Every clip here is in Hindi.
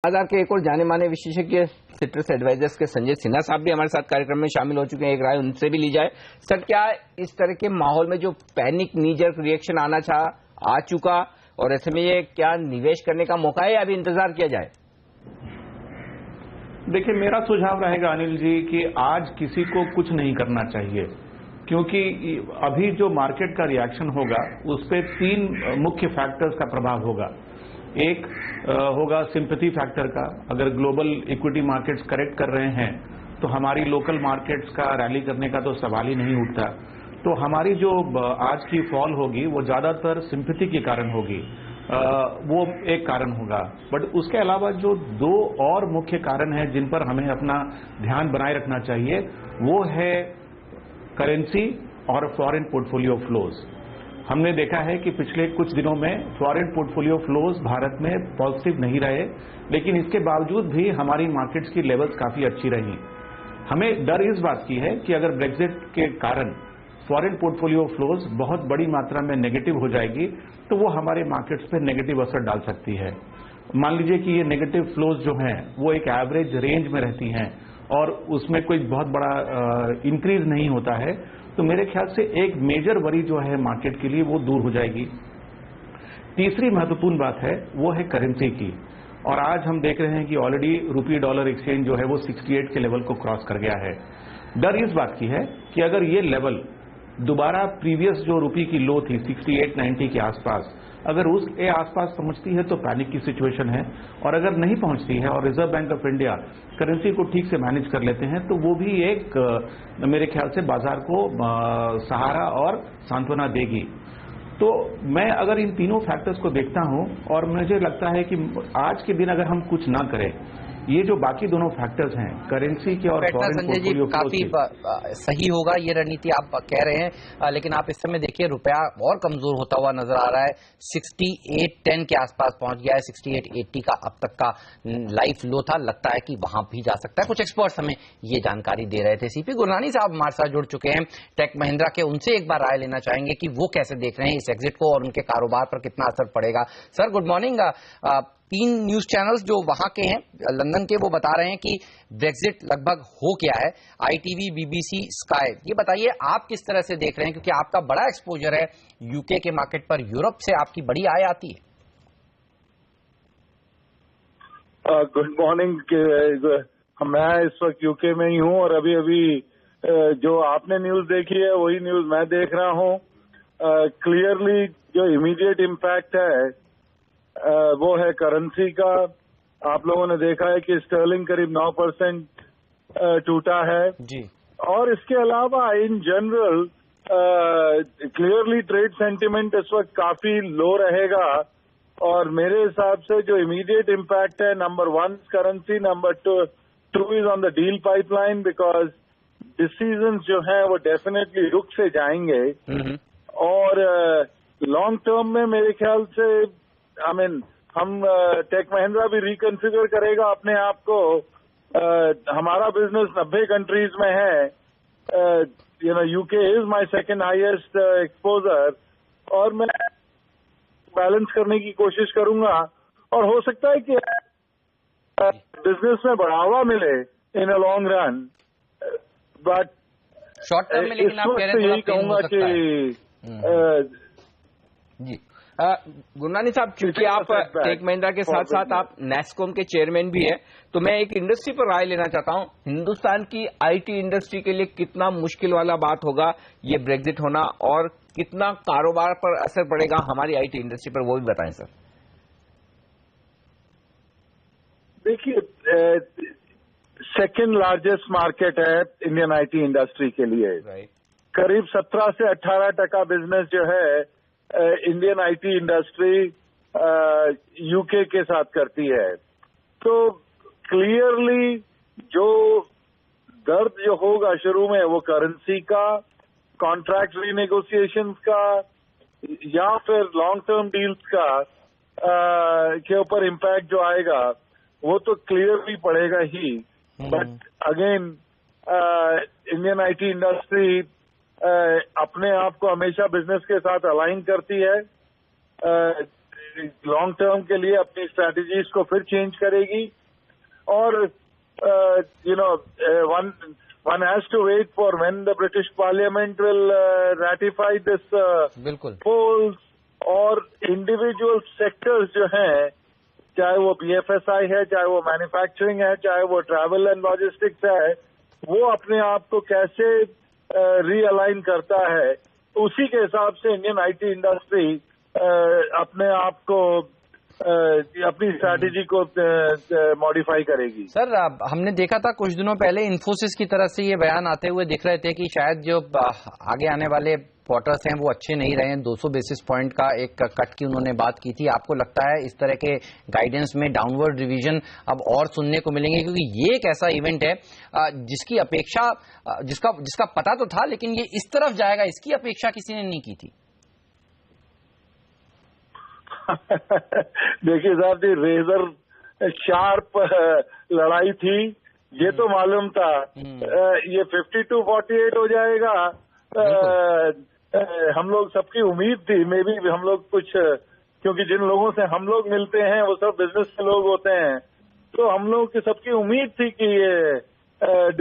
बाजार के एक और जाने माने विशेषज्ञ सिट्रस एडवाइजर्स के संजय सिन्हा साहब भी हमारे साथ कार्यक्रम में शामिल हो चुके हैं। एक राय उनसे भी ली जाए। सर, क्या इस तरह के माहौल में जो पैनिक नीजर रिएक्शन आना था आ चुका, और ऐसे में ये क्या निवेश करने का मौका है या अभी इंतजार किया जाए? देखिए, मेरा सुझाव रहेगा अनिल जी कि आज किसी को कुछ नहीं करना चाहिए, क्योंकि अभी जो मार्केट का रिएक्शन होगा उस पर तीन मुख्य फैक्टर्स का प्रभाव होगा। एक होगा सिंपैथी फैक्टर का। अगर ग्लोबल इक्विटी मार्केट्स करेक्ट कर रहे हैं तो हमारी लोकल मार्केट्स का रैली करने का तो सवाल ही नहीं उठता। तो हमारी जो आज की फॉल होगी वो ज्यादातर सिंपैथी के कारण होगी, वो एक कारण होगा। बट उसके अलावा जो दो और मुख्य कारण हैं जिन पर हमें अपना ध्यान बनाए रखना चाहिए, वो है करेंसी और फॉरेन पोर्टफोलियो फ्लोज। हमने देखा है कि पिछले कुछ दिनों में फॉरेन पोर्टफोलियो फ्लोज भारत में पॉजिटिव नहीं रहे, लेकिन इसके बावजूद भी हमारी मार्केट्स की लेवल्स काफी अच्छी रही। हमें डर इस बात की है कि अगर ब्रेक्जिट के कारण फॉरेन पोर्टफोलियो फ्लोज बहुत बड़ी मात्रा में नेगेटिव हो जाएगी तो वो हमारे मार्केट्स पे नेगेटिव असर डाल सकती है। मान लीजिए कि ये नेगेटिव फ्लोज जो हैं वो एक एवरेज रेंज में रहती हैं और उसमें कोई बहुत बड़ा इंक्रीज नहीं होता है, तो मेरे ख्याल से एक मेजर वरी जो है मार्केट के लिए वो दूर हो जाएगी। तीसरी महत्वपूर्ण बात है वो है करेंसी की, और आज हम देख रहे हैं कि ऑलरेडी रुपी डॉलर एक्सचेंज जो है वो 68 के लेवल को क्रॉस कर गया है। डर इस बात की है कि अगर ये लेवल दोबारा प्रीवियस जो रुपी की लो थी 68-90 के आसपास, अगर उसके आसपास पहुंचती है तो पैनिक की सिचुएशन है, और अगर नहीं पहुंचती है और reserve bank of India currency को ठीक से मैनेज कर लेते हैं तो वो भी एक मेरे ख्याल से बाजार को सहारा और सांत्वना देगी। तो मैं अगर इन तीनों फैक्टर्स को देखता हूं और मुझे लगता है कि आज के दिन अगर हम कुछ ना करें, ये जो बाकी दोनों फैक्टर्स हैं करेंसी के और फॉरेन पोर्टफोलियो काफी सही होगा ये रणनीति आप कह रहे हैं, लेकिन आप इस समय देखिए रुपया और कमजोर होता हुआ नजर आ रहा है। 68.10 के आसपास पहुंच गया है। 68.80 का अब तक का लाइफ लो था, लगता है कि वहां भी जा सकता है। कुछ एक्सपर्ट्स हमें ये जानकारी दे रहे थे। सीपी गुरनानी साहब हमारे साथ जुड़ चुके हैं टेक महिंद्रा के, उनसे एक बार राय लेना चाहेंगे कि वो कैसे देख रहे हैं इस एग्जिट को और उनके कारोबार पर कितना असर पड़ेगा। Sir, good morning. 3 news channels जो वहां के हैं लंदन के, वो बता रहे हैं कि ब्रेक्जिट लगभग हो गया है। ITV, BBC, स्काई, ये बताइए आप किस तरह से देख रहे हैं, क्योंकि आपका बड़ा एक्सपोजर है यूके के मार्केट पर, यूरोप से आपकी बड़ी आय आती है। Good morning. मैं इस वक्त यूके में ही हूं और अभी अभी जो आपने न्यूज देखी है वही न्यूज मैं देख रहा हूं। क्लियरली जो इमीडिएट इम्पैक्ट है वो है करेंसी का। आप लोगों ने देखा है कि स्टर्लिंग करीब 9% टूटा है जी। और इसके अलावा in general clearly trade sentiment इस वक्त काफी लो रहेगा, और मेरे हिसाब से जो इमीडिएट इम्पैक्ट है, number 1 currency, number 2 is on the deal pipeline, because decisions जो हैं वो डेफिनेटली रुक से जाएंगे। और लॉन्ग टर्म में मेरे ख्याल से हम टेक महिंद्रा भी रिकन्फिगर करेगा अपने आप को। हमारा बिजनेस 90 कंट्रीज में है। UK is my second highest exposure, और मैं बैलेंस करने की कोशिश करूंगा, और हो सकता है कि बिजनेस में बढ़ावा मिले in a long run. But short term में लेकिन आप कह रहे हैं, यही कहूंगा कि जी गुरनानी साहब, क्योंकि आप टेक महिंद्रा के साथ साथ आप नेस्कॉम के चेयरमैन भी हैं, तो मैं एक इंडस्ट्री पर राय लेना चाहता हूं। हिंदुस्तान की IT इंडस्ट्री के लिए कितना मुश्किल वाला बात होगा ये ब्रेक्जिट होना, और कितना कारोबार पर असर पड़ेगा हमारी IT इंडस्ट्री पर, वो भी बताएं सर। देखिए, सेकेंड लार्जेस्ट मार्केट है इंडियन IT इंडस्ट्री के लिए। करीब 17 से 18% बिजनेस जो है इंडियन IT इंडस्ट्री यूके के साथ करती है। तो क्लियरली जो दर्द जो होगा शुरू में वो करेंसी का, कॉन्ट्रैक्ट रीनेगोशिएशंस का, या फिर लॉन्ग टर्म डील्स का के ऊपर इम्पैक्ट जो आएगा वो तो क्लियरली पड़ेगा ही। But again Indian IT industry अपने आप को हमेशा बिजनेस के साथ अलाइन करती है। लॉन्ग टर्म के लिए अपनी स्ट्रैटेजीज को फिर चेंज करेगी। और one has to wait for when the British Parliament will ratify this बिल्कुल polls, और इंडिविजुअल सेक्टर्स जो हैं, चाहे वो BFSI है, चाहे वो मैन्युफैक्चरिंग है, चाहे वो ट्रैवल एंड लॉजिस्टिक्स है, वो अपने आप को कैसे रीअलाइन करता है, उसी के हिसाब से इंडियन IT इंडस्ट्री अपने आप को अपनी स्ट्रैटेजी को मॉडिफाई करेगी। सर, हमने देखा था कुछ दिनों पहले इन्फोसिस की तरफ से ये बयान आते हुए दिख रहे थे कि शायद जो आगे आने वाले क्वार्टर्स हैं वो अच्छे नहीं रहे हैं। 200 बेसिस पॉइंट का एक कट की उन्होंने बात की थी। आपको लगता है इस तरह के गाइडेंस में डाउनवर्ड रिवीजन अब और सुनने को मिलेंगे? क्योंकि ये एक ऐसा इवेंट है जिसकी अपेक्षा जिसका पता तो था, लेकिन ये इस तरफ जाएगा इसकी अपेक्षा किसी ने नहीं की थी। देखिए साहब जी, रेजर शार्प लड़ाई थी, ये तो मालूम था। ये 52-48 हो जाएगा, हम लोग सबकी उम्मीद थी। मे बी हम लोग कुछ, क्योंकि जिन लोगों से हम लोग मिलते हैं वो सब बिजनेस के लोग होते हैं, तो हम लोग की सबकी उम्मीद थी कि ये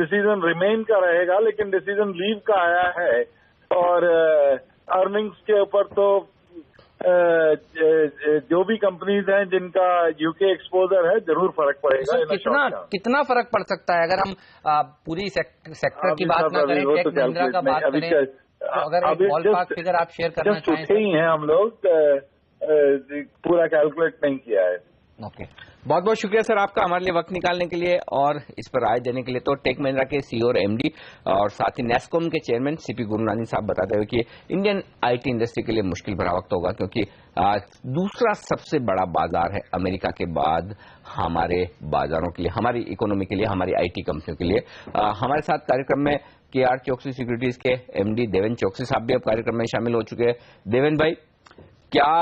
डिसीजन रिमेन का रहेगा, लेकिन डिसीजन लीव का आया है। और अर्निंग्स के ऊपर तो जो भी कंपनीज हैं जिनका यूके एक्सपोजर है, जरूर फर्क पड़ेगा। कितना फर्क पड़ सकता है? अगर हम पूरी सेक्टर की बात ना करें, टेक महिंद्रा का बात करें, तो अगर एक बॉलपार्क फिगर आप शेयर करना चाहें। ही हैं हम लोग, पूरा कैलकुलेट नहीं किया है। ओके, बहुत बहुत शुक्रिया सर आपका हमारे लिए वक्त निकालने के लिए और इस पर राय देने के लिए। तो टेक महिंद्रा के CEO और MD और साथ ही नेस्कॉम के चेयरमैन CP गुरुनानी साहब बताते हुए कि इंडियन IT इंडस्ट्री के लिए मुश्किल भरा वक्त होगा, क्योंकि दूसरा सबसे बड़ा बाजार है अमेरिका के बाद हमारे बाजारों के लिए, हमारी इकोनॉमी के लिए, हमारी IT कंपनियों के लिए। हमारे साथ कार्यक्रम में KR चौकसी सिक्योरिटीज के MD देवेन चौकसी साहब भी अब कार्यक्रम में शामिल हो चुके हैं। देवेन भाई, क्या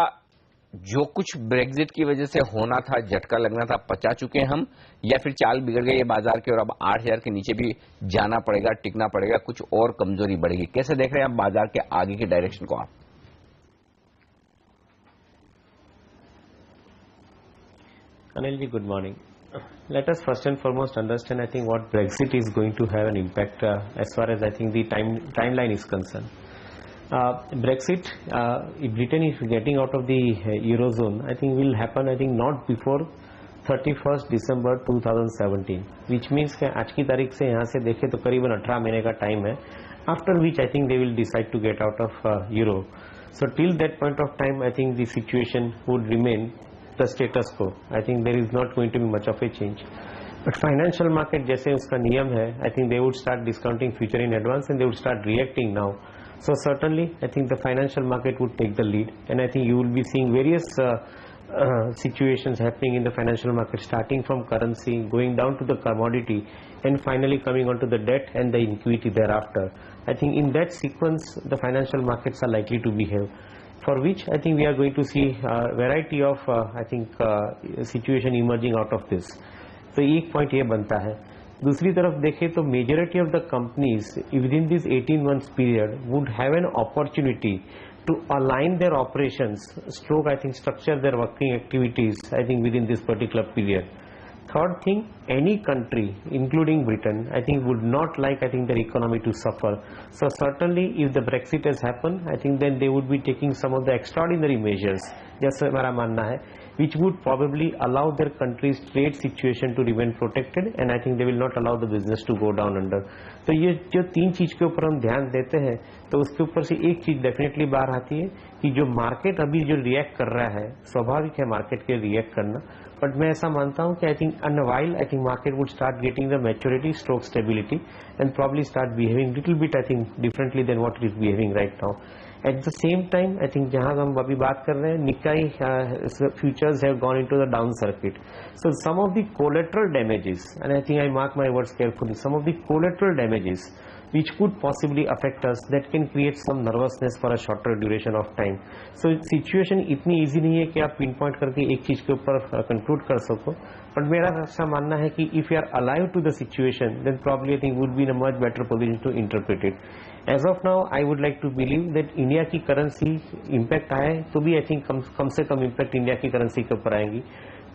जो कुछ ब्रेग्जिट की वजह से होना था, झटका लगना था, पचा चुके हैं हम, या फिर चाल बिगड़ गई है बाजार की और अब 8000 के नीचे भी जाना पड़ेगा, टिकना पड़ेगा, कुछ और कमजोरी बढ़ेगी? कैसे देख रहे हैं आप बाजार के आगे के डायरेक्शन को? आप Anil ji, good morning. Let us first and foremost understand, I think, what Brexit is going to have an impact as far as I think the timeline is concerned. Brexit, if Britain is getting out of the Eurozone, I think will happen, I think, not before 31st December 2017, which means कि आज की तारीख से यहाँ से देखें तो करीबन 18 महीने का टाइम है, after which I think they will decide to get out of Euro. So till that point of time, I think the situation would remain the status quo. I think there is not going to be much of a change. But financial market जैसे उसका नियम है, I think they would start discounting future in advance and they would start reacting now. So certainly, I think the financial market would take the lead, and I think you will be seeing various situations happening in the financial market, starting from currency, going down to the commodity, and finally coming onto the debt and the equity thereafter. I think in that sequence, the financial markets are likely to behave, for which I think we are going to see a variety of situation emerging out of this. So एक point ये बनता है। दूसरी तरफ देखें तो majority of the companies within this 18 months period would have an opportunity to align their operations stroke I think structure their working activities I think within this particular period. Third thing, any country, including Britain, I think would not like, I think, their economy to suffer. So certainly, if the Brexit has happened, I think then they would be taking some of the extraordinary measures, जैसे हमारा मानना है, which would probably allow their country's trade situation to remain protected, and I think they will not allow the business to go down under. तो ये जो तीन चीज के ऊपर हम ध्यान देते हैं, तो उसके ऊपर से एक चीज डेफिनेटली बाहर आती है कि जो मार्केट अभी जो रिएक्ट कर रहा है, स्वाभाविक है मार्केट के रिएक्ट करना, बट मैं ऐसा मानता हूं कि I think in a while I think market would start getting the maturity stroke stability and probably start behaving little bit I think differently than what it is behaving right now. At the same time, I think जहां हम अभी बात कर रहे हैं, Nikkei futures have gone into the down circuit. So some of the collateral damages, and I think I mark my words carefully, some of the collateral damages which could possibly affect us, that can create some nervousness for a shorter duration of time. So situation इतनी easy नहीं है कि आप pinpoint करके एक चीज के ऊपर conclude कर सको. बट मेरा ऐसा मानना है कि if you are alive to the situation then probably I think would be in a much better position to interpret it. As of now I would like to believe that India की करेंसी इम्पैक्ट आए तो भी आई थिंक कम से कम इम्पैक्ट इंडिया की करेंसी के ऊपर आएंगी.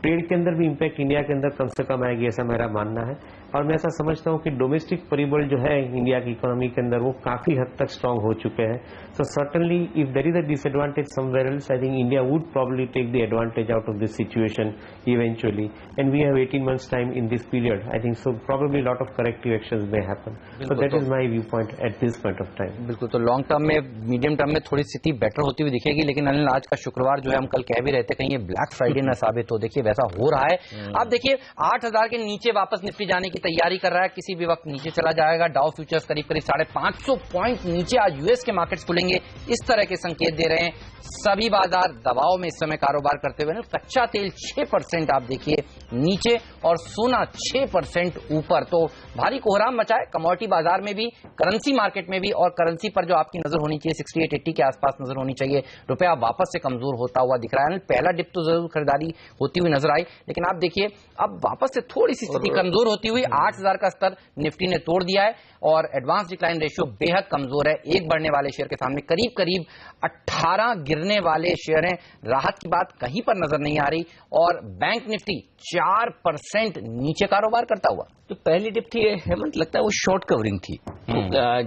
ट्रेड के अंदर भी इम्पैक्ट इंडिया के अंदर कम से कम आएगी, ऐसा मेरा मानना है. और मैं ऐसा समझता हूं कि डोमेस्टिक परिबल जो है इंडिया की इकोनॉमी के अंदर वो काफी हद तक स्ट्रांग हो चुके हैं. So certainly if there is a disadvantage somewhere else I think India would probably take the advantage out of this situation eventually. And we have 18 months time in this period. I think so probably lot of corrective actions may happen. So that is my view point at this point of time. बिल्कुल. तो लॉन्ग टर्म में, मीडियम टर्म में थोड़ी स्थिति बेटर होती हुई दिखेगी. लेकिन अनिल, आज का शुक्रवार जो है, हम कल कह भी रहते कहीं ये ब्लैक फ्राइडे न साबित हो. देखिए वैसा हो रहा है. अब देखिए 8,000 के नीचे वापस निफ्टी जाने की तैयारी कर रहा है. किसी भी वक्त नीचे चला जाएगा. डाउ फ्यूचर्स करीब 550 पॉइंट नीचे आज यूएस के मार्केट्स खुलेंगे, इस तरह के संकेत दे रहे हैं. सभी बाजार दबाव में इस समय कारोबार करते हुए. कच्चा तेल 6% आप देखिए नीचे और सोना 6% ऊपर. तो भारी कोहराम मचा है कमोडिटी बाजार में भी, करेंसी मार्केट में भी. और करेंसी पर जो आपकी नजर होनी चाहिए 68-80 के आसपास नजर होनी चाहिए. रुपया वापस से कमजोर होता हुआ दिख रहा है. पहला डिप तो जरूर खरीदारी होती हुई नजर आई, लेकिन आप देखिए अब वापस से थोड़ी सी स्थिति कमजोर होती हुई 8,000 का स्तर निफ्टी ने तोड़ दिया है. और एडवांस डिक्लाइन रेशियो बेहद कमजोर है. एक बढ़ने वाले शेयर के सामने करीब 18 गिरने वाले शेयर हैं. राहत की बात कहीं पर नजर नहीं आ रही. और बैंक निफ्टी 4% नीचे कारोबार करता हुआ. तो पहली टिप थी हेमंत, लगता है वो शॉर्ट कवरिंग थी.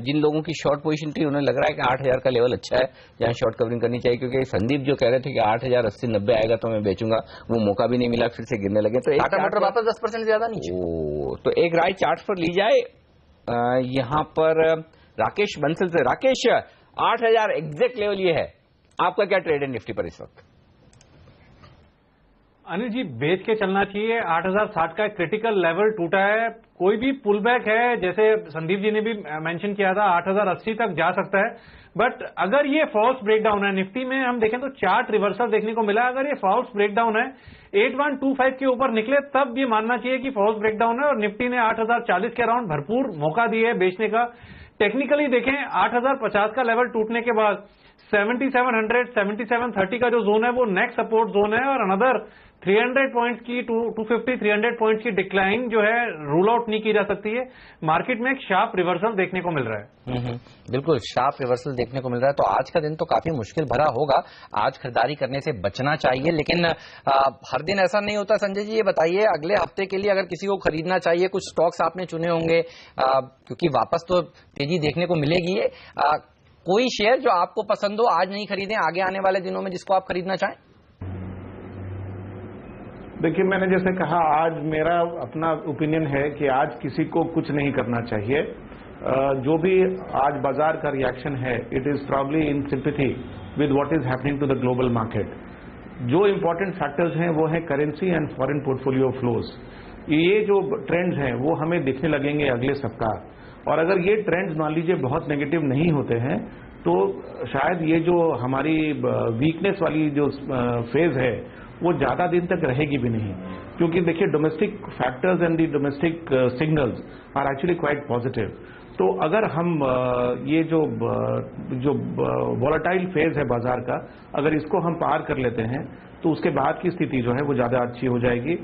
जिन लोगों की शॉर्ट पोजीशन थी उन्हें लग रहा है कि 8,000 का लेवल अच्छा है जहां शॉर्ट कवरिंग करनी चाहिए. क्योंकि संदीप जो कह रहे थे कि 8,080-90 आएगा तो मैं बेचूंगा, वो मौका भी नहीं मिला, फिर से गिरने लगे. तो टाटा मोटर वापस 10% ज्यादा नीचे. तो एक राय चार्ट पर ली जाए. यहां पर राकेश बंसल से. राकेश, 8,000 एग्जैक्ट लेवल ये है, आपका क्या ट्रेड है निफ्टी पर इस वक्त? अनिल जी, बेच के चलना चाहिए. 8,060 का क्रिटिकल लेवल टूटा है. कोई भी पुल बैक है, जैसे संदीप जी ने भी मेंशन किया था, 8,080 तक जा सकता है. बट अगर ये फॉल्स ब्रेकडाउन है, निफ्टी में हम देखें तो चार्ट रिवर्सल देखने को मिला. अगर ये फॉल्स ब्रेकडाउन है, 8125 के ऊपर निकले, तब ये मानना चाहिए कि फॉल्स ब्रेकडाउन है. और निफ्टी ने 8,040 के अराउंड भरपूर मौका दिया है बेचने का. टेक्निकली देखें, 8,050 का लेवल टूटने के बाद 7700, 7730 का जो जोन है वो नेक्स्ट सपोर्ट जोन है. और अनदर 300 पॉइंट्स की 250-300 पॉइंट्स की डिक्लाइन जो है रूल आउट नहीं की जा सकती है. मार्केट में एक शार्प रिवर्सल देखने को मिल रहा है. बिल्कुल शार्प रिवर्सल देखने को मिल रहा है. तो आज का दिन तो काफी मुश्किल भरा होगा. आज खरीदारी करने से बचना चाहिए. लेकिन हर दिन ऐसा नहीं होता. संजय जी, ये बताइए अगले हफ्ते के लिए अगर किसी को खरीदना चाहिए, कुछ स्टॉक्स आपने चुने होंगे, क्योंकि वापस तो तेजी देखने को मिलेगी. कोई शेयर जो आपको पसंद हो, आज नहीं खरीदें, आगे आने वाले दिनों में जिसको आप खरीदना चाहें? देखिए, मैंने जैसे कहा, आज मेरा अपना ओपिनियन है कि आज किसी को कुछ नहीं करना चाहिए. जो भी आज बाजार का रिएक्शन है, it is probably in sympathy with what is happening to the global market. जो इंपॉर्टेंट फैक्टर्स हैं वो है currency and foreign portfolio flows. ये जो ट्रेंड्स हैं वो हमें दिखने लगेंगे अगले सप्ताह. और अगर ये ट्रेंड्स मान लीजिए बहुत नेगेटिव नहीं होते हैं तो शायद ये जो हमारी वीकनेस वाली जो फेज है वो ज्यादा दिन तक रहेगी भी नहीं. क्योंकि देखिए, domestic factors and the domestic signals are actually quite positive. तो अगर हम ये जो वॉलेटाइल फेज है बाजार का, अगर इसको हम पार कर लेते हैं तो उसके बाद की स्थिति जो है वो ज्यादा अच्छी हो जाएगी.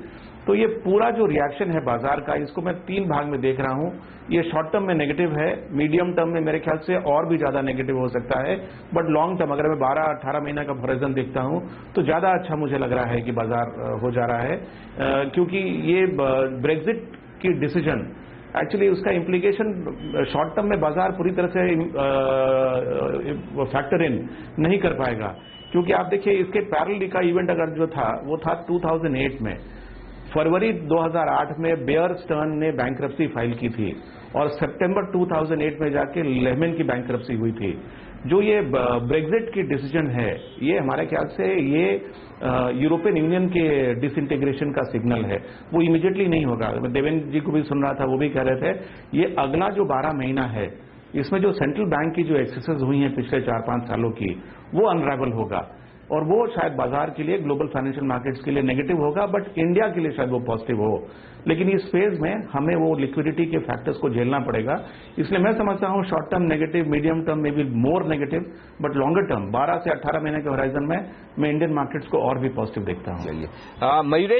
तो ये पूरा जो रिएक्शन है बाजार का, इसको मैं 3 भाग में देख रहा हूं. ये शॉर्ट टर्म में नेगेटिव है, मीडियम टर्म में मेरे ख्याल से और भी ज्यादा नेगेटिव हो सकता है. बट लॉन्ग टर्म अगर मैं 12-18 महीना का होराइजन देखता हूं तो ज्यादा अच्छा मुझे लग रहा है कि बाजार हो जा रहा है. क्योंकि ये ब्रेक्जिट की डिसीजन एक्चुअली उसका इम्प्लीकेशन शॉर्ट टर्म में बाजार पूरी तरह से फैक्टर इन नहीं कर पाएगा. क्योंकि आप देखिए, इसके पैरेलल का इवेंट अगर जो था वो था 2008 में. फरवरी 2008 में बेयर स्टर्न ने बैंक्रप्सी फाइल की थी और सितंबर 2008 में जाके लेहमैन की बैंक्रप्सी हुई थी. जो ये ब्रेक्जिट की डिसीजन है, ये हमारे ख्याल से ये यूरोपियन यूनियन के डिसइंटीग्रेशन का सिग्नल है. वो इमीडिएटली नहीं होगा. देवेंद्र जी को भी सुन रहा था, वो भी कह रहे थे ये अगला जो 12 महीना है, इसमें जो सेंट्रल बैंक की जो एक्सेसेस हुई हैं पिछले 4-5 सालों की, वो अनराइवल होगा. और वो शायद बाजार के लिए, ग्लोबल फाइनेंशियल मार्केट्स के लिए नेगेटिव होगा, बट इंडिया के लिए शायद वो पॉजिटिव हो. लेकिन इस फेज में हमें वो लिक्विडिटी के फैक्टर्स को झेलना पड़ेगा. इसलिए मैं समझता हूं short term negative, medium term में भी more negative, but longer term 12 से 18 महीने के होराइजन में मैं इंडियन मार्केट्स को और भी पॉजिटिव देखता हूं. मयूरेश